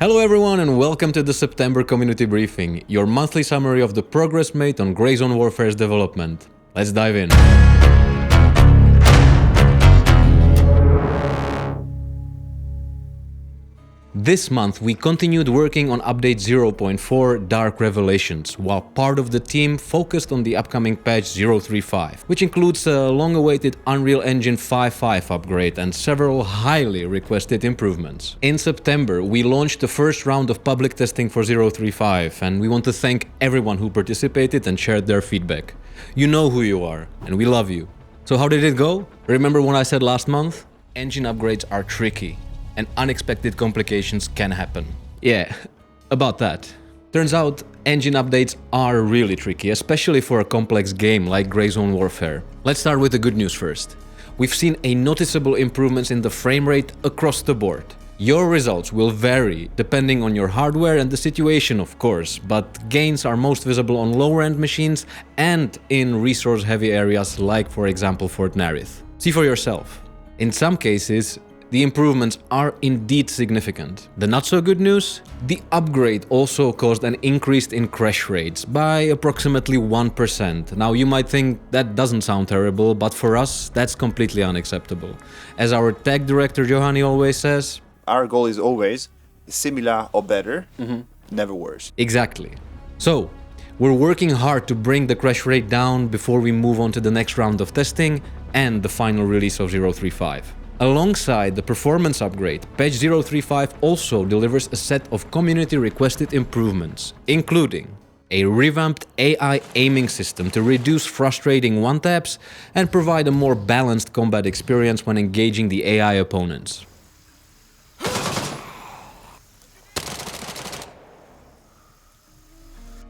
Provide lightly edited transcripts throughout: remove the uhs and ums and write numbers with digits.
Hello everyone and welcome to the September Community Briefing, your monthly summary of the progress made on Grey Zone Warfare's development. Let's dive in. This month we continued working on update 0.4 Dark Revelations, while part of the team focused on the upcoming patch 0.35, which includes a long-awaited Unreal Engine 5.5 upgrade and several highly requested improvements. In September we launched the first round of public testing for 0.35, and we want to thank everyone who participated and shared their feedback. You know who you are, and we love you. So how did it go? Remember what I said last month? Engine upgrades are tricky, and unexpected complications can happen. Yeah, about that. Turns out, engine updates are really tricky, especially for a complex game like Grey Zone Warfare. Let's start with the good news first. We've seen a noticeable improvements in the frame rate across the board. Your results will vary depending on your hardware and the situation, of course, but gains are most visible on lower-end machines and in resource-heavy areas like, for example, Fort Narith. See for yourself. In some cases, the improvements are indeed significant. The not so good news? The upgrade also caused an increase in crash rates by approximately 1%. Now you might think that doesn't sound terrible, but for us that's completely unacceptable. As our tech director Johanny always says, our goal is always similar or better, never worse. Exactly. So, we're working hard to bring the crash rate down before we move on to the next round of testing and the final release of 0.35. Alongside the performance upgrade, patch 0.35 also delivers a set of community-requested improvements, including a revamped AI aiming system to reduce frustrating one-taps and provide a more balanced combat experience when engaging the AI opponents.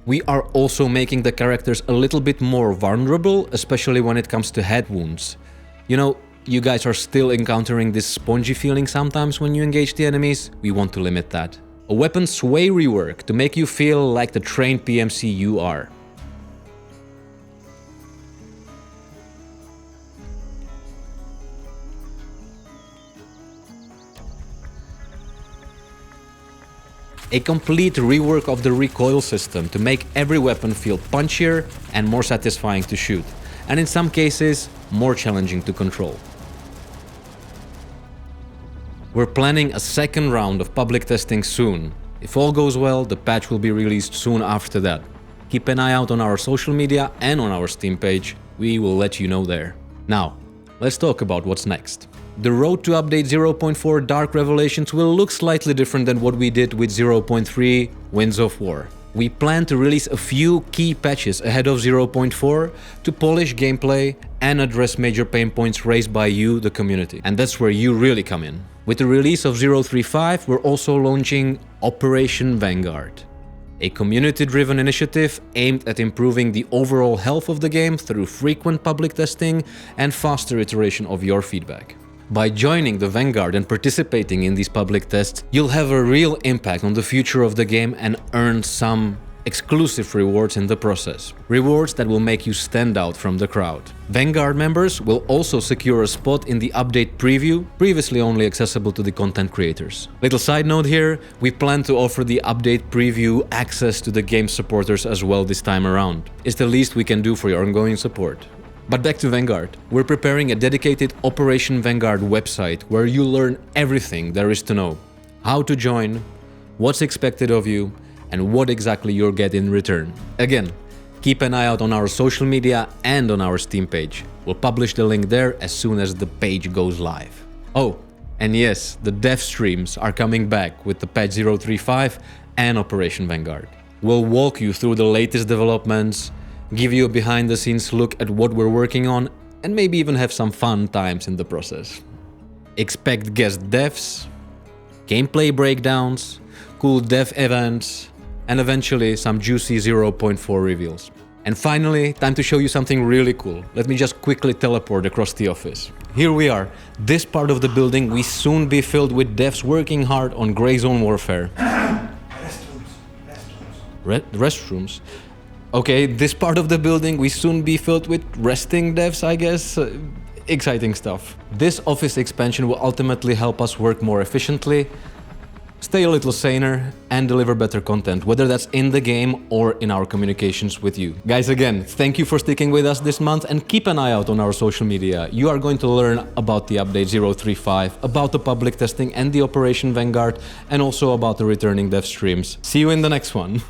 We are also making the characters a little bit more vulnerable, especially when it comes to head wounds. You know, you guys are still encountering this spongy feeling sometimes when you engage the enemies. We want to limit that. A weapon sway rework to make you feel like the trained PMC you are. A complete rework of the recoil system to make every weapon feel punchier and more satisfying to shoot, and in some cases, more challenging to control. We're planning a second round of public testing soon. If all goes well, the patch will be released soon after that. Keep an eye out on our social media and on our Steam page. We will let you know there. Now, let's talk about what's next. The road to update 0.4 Dark Revelations will look slightly different than what we did with 0.3 Winds of War. We plan to release a few key patches ahead of 0.4 to polish gameplay and address major pain points raised by you, the community. And that's where you really come in. With the release of 0.35, we're also launching Operation Vanguard, a community-driven initiative aimed at improving the overall health of the game through frequent public testing and faster iteration of your feedback. By joining the Vanguard and participating in these public tests, you'll have a real impact on the future of the game and earn some exclusive rewards in the process. Rewards that will make you stand out from the crowd. Vanguard members will also secure a spot in the update preview, previously only accessible to the content creators. Little side note here, we plan to offer the update preview access to the game supporters as well this time around. It's the least we can do for your ongoing support. But back to Vanguard. We're preparing a dedicated Operation Vanguard website where you'll learn everything there is to know. How to join, what's expected of you, and what exactly you'll get in return. Again, keep an eye out on our social media and on our Steam page. We'll publish the link there as soon as the page goes live. Oh, and yes, the dev streams are coming back with the patch 0.35 and Operation Vanguard. We'll walk you through the latest developments, give you a behind-the-scenes look at what we're working on, and maybe even have some fun times in the process. Expect guest devs, gameplay breakdowns, cool dev events, and eventually some juicy 0.4 reveals. And finally, time to show you something really cool. Let me just quickly teleport across the office. Here we are. This part of the building will soon be filled with devs working hard on Grey Zone Warfare. Restrooms? Okay, this part of the building will soon be filled with resting devs, I guess. Exciting stuff. This office expansion will ultimately help us work more efficiently, stay a little saner, and deliver better content, whether that's in the game or in our communications with you. Guys, again, thank you for sticking with us this month, and keep an eye out on our social media. You are going to learn about the update 035, about the public testing and the Operation Vanguard, and also about the returning dev streams. See you in the next one.